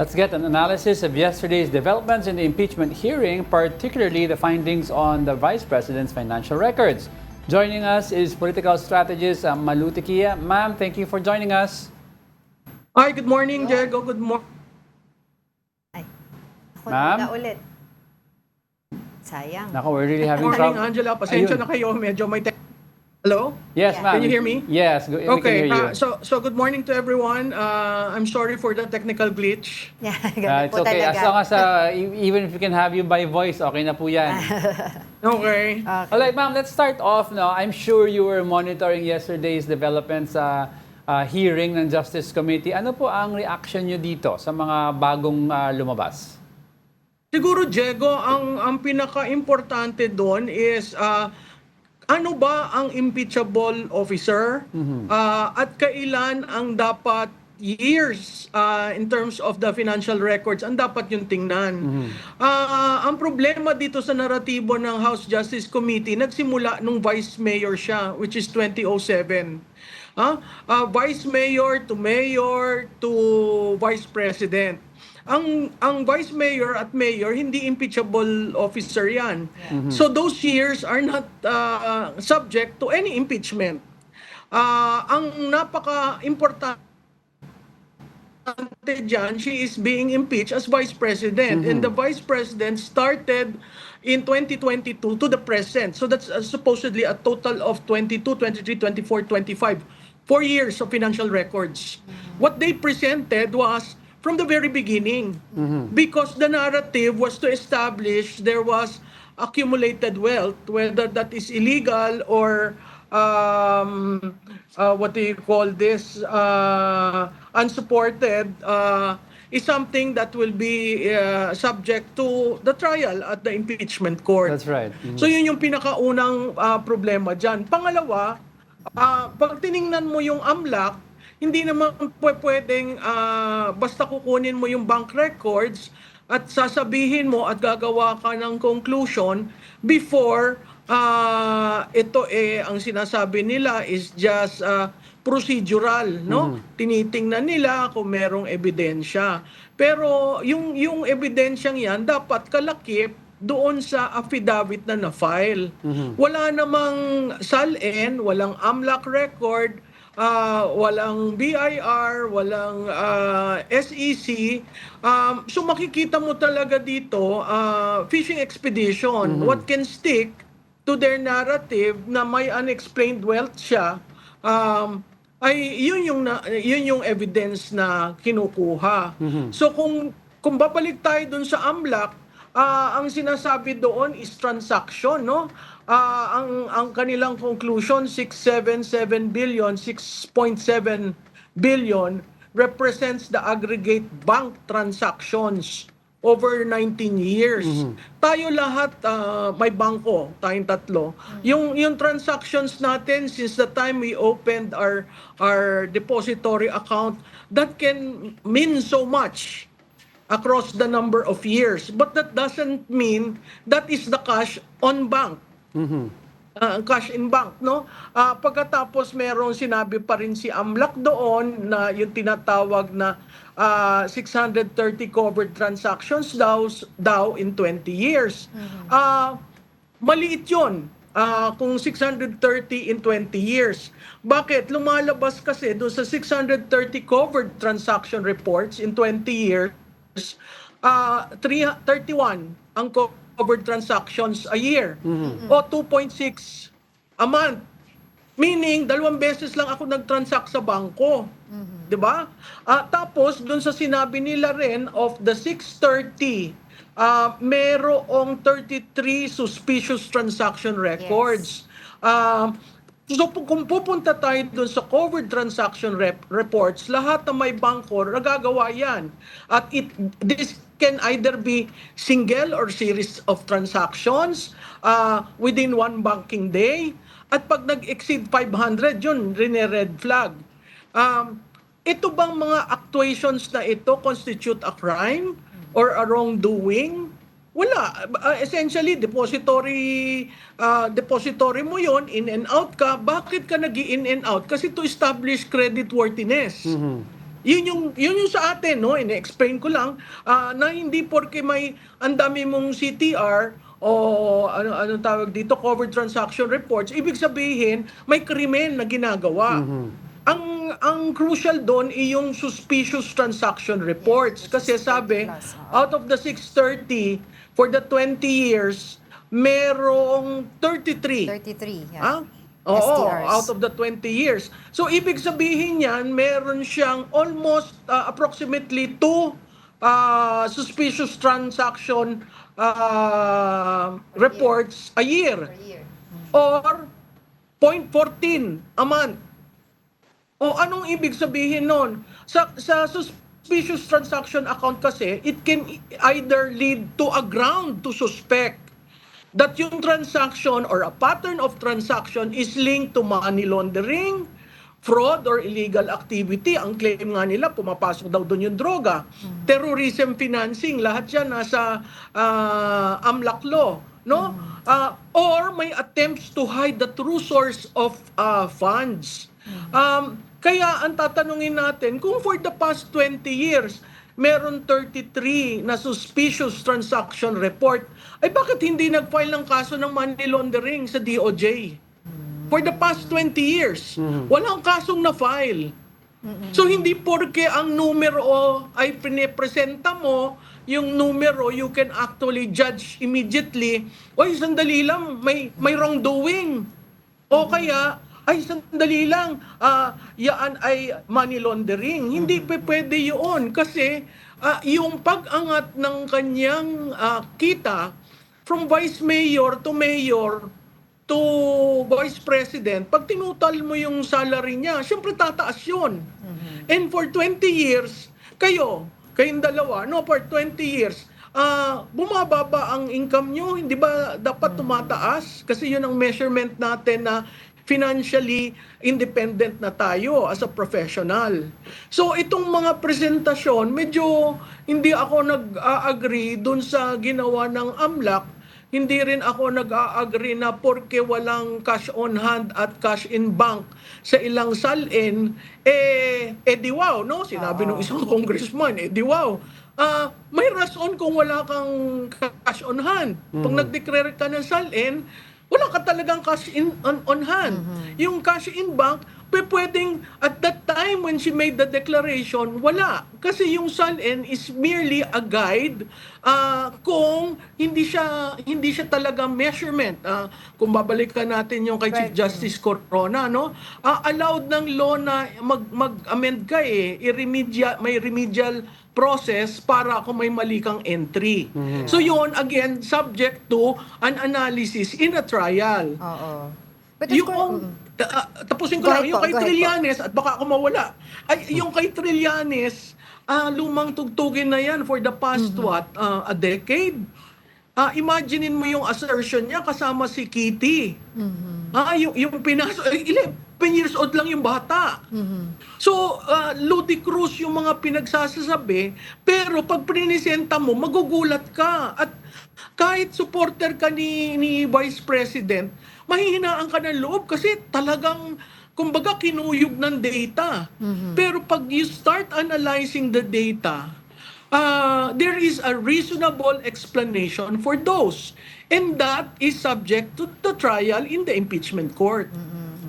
Let's get an analysis of yesterday's developments in the impeachment hearing, particularly the findings on the Vice President's financial records. Joining us is political strategist Malu Tequia. Ma'am, thank you for joining us. Hi, good morning, Diego. Good morning. Ay, ako Ma'am? na ulit. Sayang. Nako, we're really having Good morning, trouble. Angela. Pasensya Ayun. na kayo. Medyo may Hello? Yes, Yeah. ma'am. Can you hear me? Yes, we can Okay. hear you. So good morning to everyone. I'm sorry for the technical glitch. Yeah, ganun It's po okay. As talaga. long as even if we can have you by voice, okay na po yan. Okay. Alright, ma'am, let's start off now. I'm sure you were monitoring yesterday's developments sa hearing ng Justice Committee. Ano po ang reaction nyo dito sa mga bagong lumabas? Siguro, Diego, ang pinaka-importante doon is ano ba ang impeachable officer at kailan ang dapat years in terms of the financial records ang dapat yung tingnan. Ang problema dito sa naratibo ng House Justice Committee nagsimula nung vice mayor siya, which is 2007. Vice mayor to vice president. Ang vice mayor at mayor hindi impeachable officer 'yan. So those years are not subject to any impeachment. Ang napaka-importante dyan, she is being impeached as vice president, and the vice president started in 2022 to the present. So that's supposedly a total of 22, 23, 24, 25, 4 years of financial records. What they presented was from the very beginning, because the narrative was to establish there was accumulated wealth, whether that is illegal or what do you call this, unsupported, is something that will be subject to the trial at the impeachment court. That's right. So yun yung pinakaunang problema dyan. Pangalawa, pag tiningnan mo yung AMLAC, hindi naman pwedeng basta kukunin mo yung bank records at sasabihin mo at gagawa ka ng conclusion before ito ang sinasabi nila is just procedural, no? Tinitingnan nila kung merong ebidensya. Pero yung ebidensyang yan dapat kalakip doon sa affidavit na na-file. Wala namang SALN, walang AMLAC record, walang BIR, walang SEC. So makikita mo talaga dito, fishing expedition. What can stick to their narrative na may unexplained wealth siya, ay yun yung evidence na kinukuha. So kung babalik tayo dun sa AMLAC, ang sinasabi doon is transaction, no? Ang kanilang conclusion, 6.77 billion, 6.7 billion represents the aggregate bank transactions over 19 years. Tayo lahat may bangko, tayong tatlo. Yung transactions natin since the time we opened our depository account, that can mean so much across the number of years, but that doesn't mean that is the cash on bank. Cash in bank, no? Pagkatapos merong sinabi pa rin si AMLAC doon na yung tinatawag na 630 covered transactions daw in 20 years. Maliit yun. Kung 630 in 20 years. Bakit? Lumalabas kasi doon sa 630 covered transaction reports in 20 years, 31 ang covered transactions a year, o 2.6 a month. Meaning, 2 beses lang ako nag-transact sa bangko. 'Di ba? Tapos, dun sa sinabi nila rin, of the 630, merong 33 suspicious transaction records. So kung pupunta tayo dun sa covered transaction reports, lahat ng may bangko, nagagawa yan. At this can either be single or series of transactions within one banking day. At pag nag-exceed 500, yun, red flag. Ito bang mga actuations na ito constitute a crime or a wrongdoing? Wala. Essentially, depository mo yon, in and out ka. Bakit ka nag-in and out? Kasi to establish credit worthiness. yun yung sa atin, no? Ine-explain ko lang na hindi porke may ang dami mong CTR o ano tawag dito, covered transaction reports, ibig sabihin may krimen na ginagawa. Ang crucial doon ay yung suspicious transaction reports kasi sabi out of the 630 for the 20 years merong 33. 33, yeah. Ah? Oo, STRs. out of the 20 years. So, ibig sabihin yan, meron siyang almost approximately 2 suspicious transaction reports a year. Per year. Or 0.14 a month. O anong ibig sabihin nun? Sa suspicious transaction account kasi, it can either lead to a ground to suspect that yung transaction or a pattern of transaction is linked to money laundering, fraud or illegal activity. Ang claim nga nila, pumapasok daw doon yung droga. Terrorism financing, lahat yan nasa AMLAC law. No? Or may attempts to hide the true source of funds. Kaya ang tatanungin natin, kung for the past 20 years, meron 33 na suspicious transaction report, ay bakit hindi nag-file ng kaso ng money laundering sa DOJ? For the past 20 years, walang kasong na-file. So hindi porke ang numero ay pinipresenta mo, yung numero you can actually judge immediately, oy sandali lang, may wrongdoing. O kaya, ay sandali lang, yaan ay money laundering. Hindi pwede yun kasi yung pag-angat ng kanyang kita from vice mayor to mayor to vice president, pag tinutal mo yung salary niya, syempre tataas yun. And for 20 years, kayong dalawa, no, for 20 years, bumababa ang income nyo, hindi ba dapat tumataas? Kasi yun ang measurement natin na financially independent na tayo as a professional. So itong mga presentasyon, medyo hindi ako nag-agree dun sa ginawa ng AMLAC. Hindi rin ako nag-agree na porke walang cash on hand at cash in bank sa ilang salin, di wow, no? Sinabi ng isang congressman, di wow. May rason kung wala kang cash on hand. Pag nag-declare ka ng salin, wala ka talagang cash on hand. Yung cash in bank, pwedeng at that time when she made the declaration, wala. Kasi yung SALN is merely a guide kung hindi siya talaga measurement. Kung babalikan natin yung kay Chief Justice Corona, no? Allowed ng law na mag-amend ka may remedial process para kung may mali kang entry. So yun, again, subject to an analysis in a trial. Oo. But of course, Tapusin ko Go lang, ahead yung po, kay go ahead po. Trillanes, at baka ako mawala, yung kay Trillanes, lumang tugtugin na yan for the past, a decade. Imaginein mo yung assertion niya kasama si Kitty. Yung pinasok, 11 years old lang yung bata. So, ludicrous yung mga pinagsasasabi, pero pag prinisenta mo, magugulat ka. At kahit supporter ka ni Vice President, mahihinaan ka ng loob kasi talagang, kumbaga, kinuyog ng data. Pero pag you start analyzing the data, there is a reasonable explanation for those. And that is subject to the trial in the impeachment court.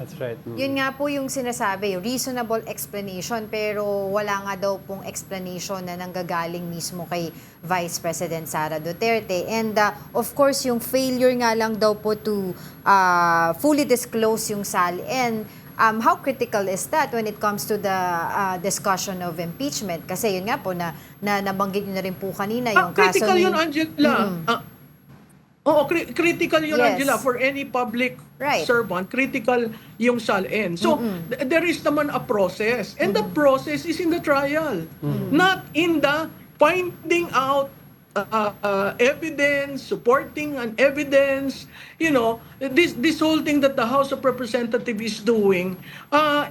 That's right. yun nga po yung sinasabi, reasonable explanation, pero wala nga daw pong explanation na nanggagaling mismo kay Vice President Sara Duterte. And of course, yung failure nga lang daw po to fully disclose yung SALN, how critical is that when it comes to the discussion of impeachment? Kasi yun nga po na nabanggit nyo na rin po kanina yung kaso Critical ni... yun, Angela. Oo, critical yun, Yes. Angela, for any public Right. servant, critical yung SALN. So, there is naman a process. And the process is in the trial. Not in the finding out evidence, supporting an evidence. You know, this whole thing that the House of Representatives is doing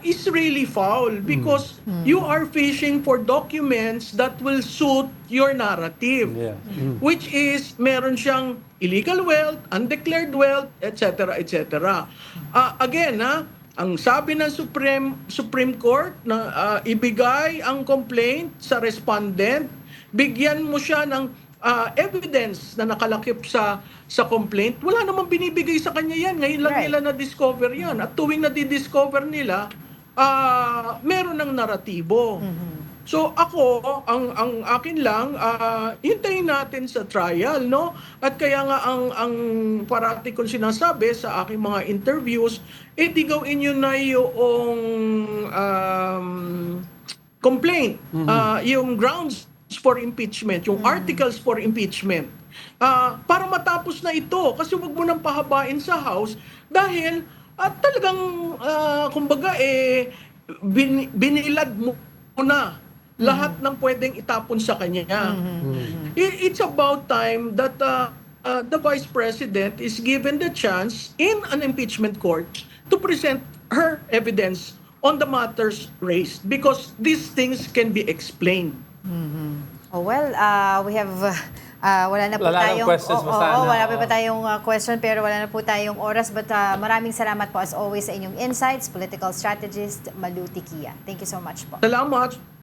is really foul because you are fishing for documents that will suit your narrative. Yeah. Which is meron siyang illegal wealth, undeclared wealth, etc., etc. Again, Ang sabi ng Supreme Court na ibigay ang complaint sa respondent, bigyan mo siya ng evidence na nakalakip sa complaint. Wala namang binibigay sa kanya yan. Ngayon lang Right. nila na-discover yan. At tuwing na-discover nila, meron ng naratibo. So ako, ang akin lang, hintayin natin sa trial, no? At kaya nga ang parati kong sinasabi sa aking mga interviews, di gawin nyo na yung complaint, yung grounds for impeachment, yung articles for impeachment. Para matapos na ito, kasi wag mo nang pahabain sa House dahil talagang, kumbaga, binilad mo na lahat ng pwedeng itapon sa kanya. It's about time that the Vice President is given the chance in an impeachment court to present her evidence on the matters raised because these things can be explained. Oh, well, we have wala na po Wala nang tayong questions mo sana. wala pa tayong question pero wala na po tayong oras, but maraming salamat po as always sa inyong insights, political strategist Malu Tiquia. Thank you so much po. Salamat.